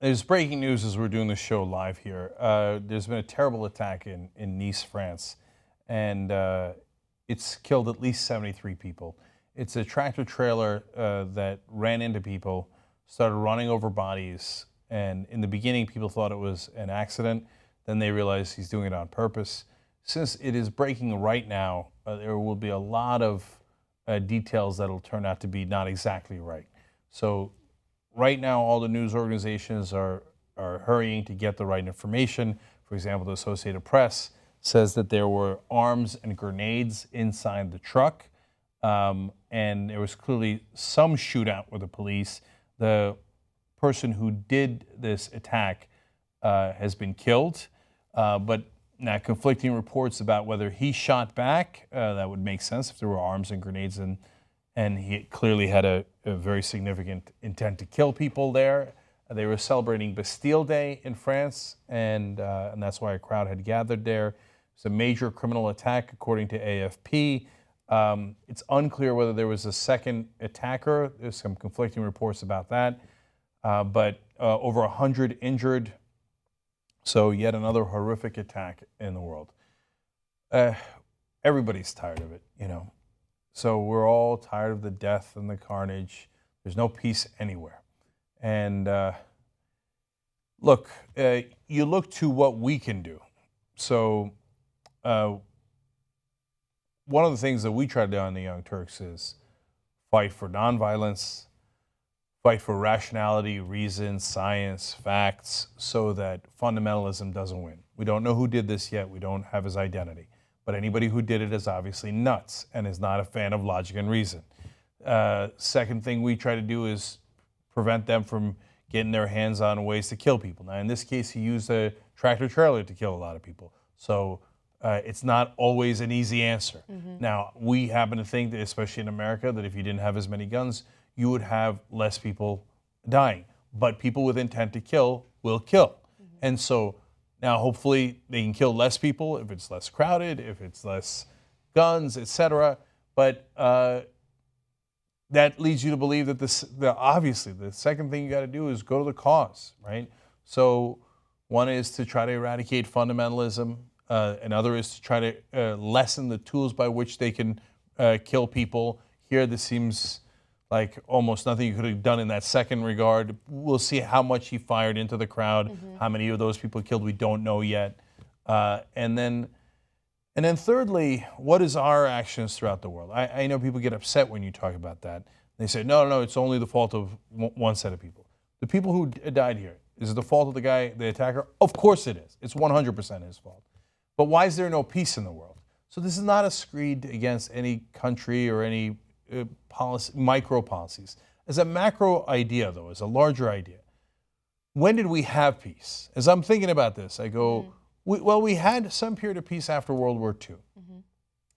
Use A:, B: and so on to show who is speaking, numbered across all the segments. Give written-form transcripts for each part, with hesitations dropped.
A: There's breaking news as we're doing the show live here. There's been a terrible attack in Nice, France, and it's killed at least 73 people. It's a tractor trailer that ran into people, started running over bodies, and in the beginning people thought it was an accident. Then they realized he's doing it on purpose. Since it is breaking right now, there will be a lot of details that will turn out to be not exactly right. So right now, all the news organizations are hurrying to get the right information. For example, the Associated Press says that there were arms and grenades inside the truck, and there was clearly some shootout with the police. The person who did this attack has been killed, but now conflicting reports about whether he shot back. That would make sense if there were arms and grenades, and he clearly had a very significant intent to kill people there. They were celebrating Bastille Day in France, and that's why a crowd had gathered there. It's a major criminal attack, according to AFP. It's unclear whether there was a second attacker. There's some conflicting reports about that, but over 100 injured. So yet another horrific attack in the world. Everybody's tired of it, you know. So we're all tired of the death and the carnage. There's no peace anywhere. And look, you look to what we can do. So one of the things that we try to do on the Young Turks is fight for nonviolence, fight for rationality, reason, science, facts, so that fundamentalism doesn't win. We don't know who did this yet. We don't have his identity. But anybody who did it is obviously nuts and is not a fan of logic and reason. Second thing we try to do is prevent them from getting their hands on ways to kill people. Now, in this case, he used a tractor trailer to kill a lot of people. So it's not always an easy answer. Now, we happen to think that, especially in America, that if you didn't have as many guns, you would have less people dying. But people with intent to kill will kill. And so now hopefully they can kill less people if it's less crowded, if it's less guns, etc. But that leads you to believe that obviously the second thing you got to do is go to the cause, right? So one is to try to eradicate fundamentalism. Another is to try to lessen the tools by which they can kill people. Here, this seems like almost nothing you could have done in that second regard. We'll see how much he fired into the crowd. How many of those people killed, we don't know yet. And then thirdly, what is our actions throughout the world? I know people get upset when you talk about that. They say, no, it's only the fault of one set of people. The people who died here, is it the fault of the guy, the attacker? Of course it is. It's 100% his fault. But why is there no peace in the world? So this is not a screed against any country or any policy, micro policies. As a macro idea, though, as a larger idea, when did we have peace? As I'm thinking about this, I go, we had some period of peace after World War II.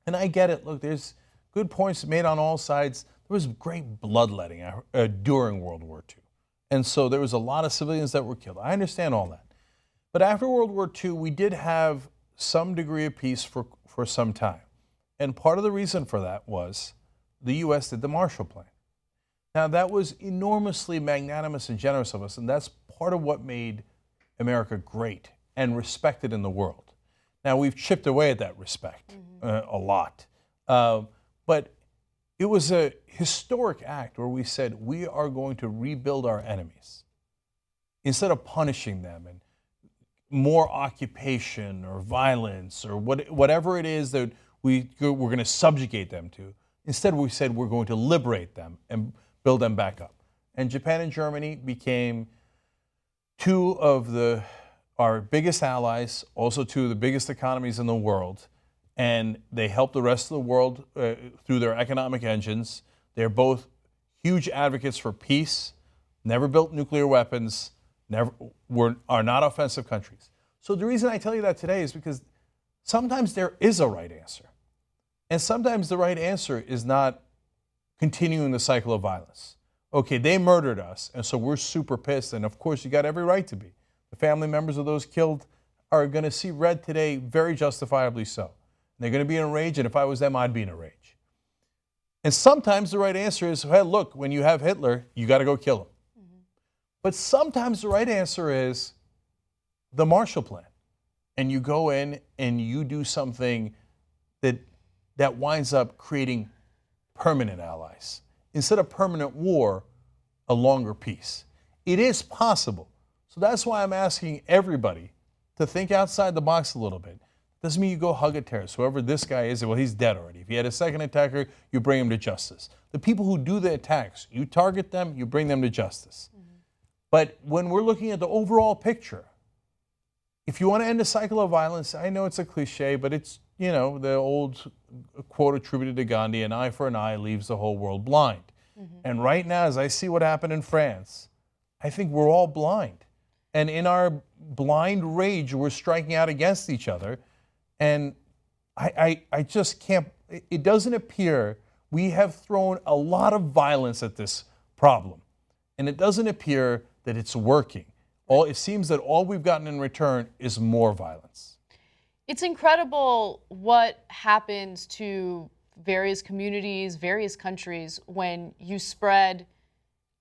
A: And I get it. Look, there's good points made on all sides. There was great bloodletting during World War II. And so there was a lot of civilians that were killed. I understand all that. But after World War II, we did have some degree of peace for some time. And part of the reason for that was the U.S. did the Marshall Plan. Now, that was enormously magnanimous and generous of us, and that's part of what made America great and respected in the world. Now, we've chipped away at that respect a lot. But it was a historic act where we said we are going to rebuild our enemies. Instead of punishing them and more occupation or violence or whatever it is that we're going to subjugate them to, instead we said we're going to liberate them and build them back up. And Japan and Germany became two of our biggest allies, also two of the biggest economies in the world, and they helped the rest of the world through their economic engines. They're both huge advocates for peace, never built nuclear weapons, are not offensive countries. So the reason I tell you that today is because sometimes there is a right answer. And sometimes the right answer is not continuing the cycle of violence. Okay, they murdered us, and so we're super pissed, and of course you got every right to be. The family members of those killed are going to see red today, very justifiably so. And they're going to be in a rage, and if I was them, I'd be in a rage. And sometimes the right answer is, hey, look, when you have Hitler, you got to go kill him. But sometimes the right answer is the Marshall Plan. And you go in and you do something that winds up creating permanent allies. Instead of permanent war, a longer peace. It is possible. So that's why I'm asking everybody to think outside the box a little bit. Doesn't mean you go hug a terrorist. Whoever this guy is, well, he's dead already. If you had a second attacker, you bring him to justice. The people who do the attacks, you target them, you bring them to justice. But when we're looking at the overall picture, if you want to end a cycle of violence, I know it's a cliche, but it's, you know, the old quote attributed to Gandhi, an eye for an eye leaves the whole world blind. And right now, as I see what happened in France, I think we're all blind. And in our blind rage, we're striking out against each other. And I just can't, it doesn't appear, we have thrown a lot of violence at this problem. And it doesn't appear that it's working. It seems that all we've gotten in return is more violence.
B: It's incredible what happens to various communities, various countries when you spread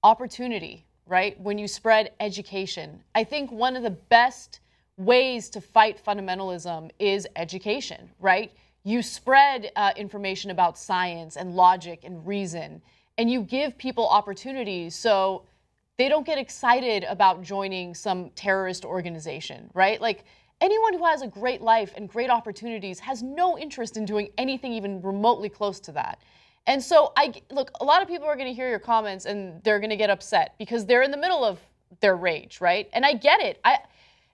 B: opportunity, right? When you spread education. I think one of the best ways to fight fundamentalism is education, right? You spread information about science and logic and reason, and you give people opportunities so they don't get excited about joining some terrorist organization, right? Like, anyone who has a great life and great opportunities has no interest in doing anything even remotely close to that. And so, look, a lot of people are going to hear your comments and they're going to get upset because they're in the middle of their rage, right? And I get it.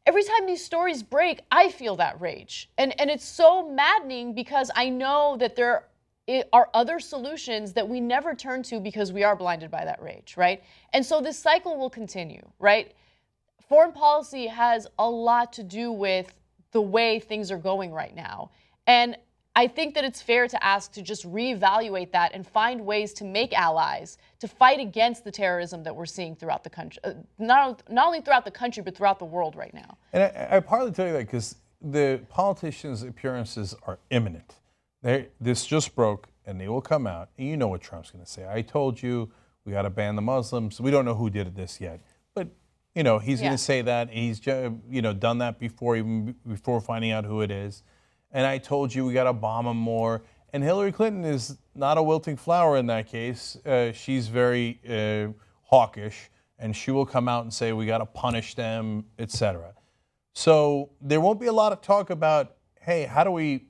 B: Every time these stories break, I feel that rage. And it's so maddening because I know that there are other solutions that we never turn to because we are blinded by that rage, right? And so this cycle will continue, right? Foreign policy has a lot to do with the way things are going right now. And I think that it's fair to ask to just reevaluate that and find ways to make allies to fight against the terrorism that we're seeing throughout the country, not only throughout the country, but throughout the world right now.
A: And I partly tell you that because the politicians' appearances are imminent. This just broke, and they will come out, and you know what Trump's going to say. I told you, we got to ban the Muslims. We don't know who did this yet. But, you know, he's going to say that. He's, you know, done that before, even before finding out who it is. And I told you we got to bomb them more. And Hillary Clinton is not a wilting flower in that case. She's very hawkish, and she will come out and say we got to punish them, etc. So there won't be a lot of talk about, hey, how do we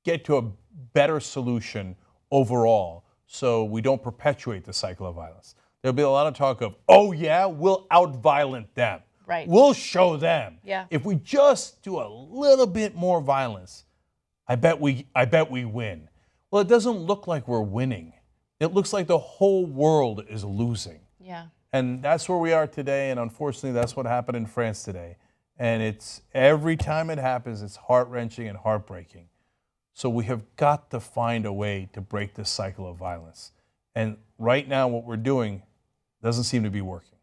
A: get to a better solution overall so we don't perpetuate the cycle of violence. There'll be a lot of talk of, oh yeah, we'll out-violent them.
B: Right.
A: We'll show them.
B: Yeah.
A: If we just do a little bit more violence, I bet we win. Well, it doesn't look like we're winning. It looks like the whole world is losing.
B: Yeah.
A: And that's where we are today, and unfortunately that's what happened in France today. And it's every time it happens, it's heart-wrenching and heartbreaking. So we have got to find a way to break this cycle of violence. And right now what we're doing doesn't seem to be working.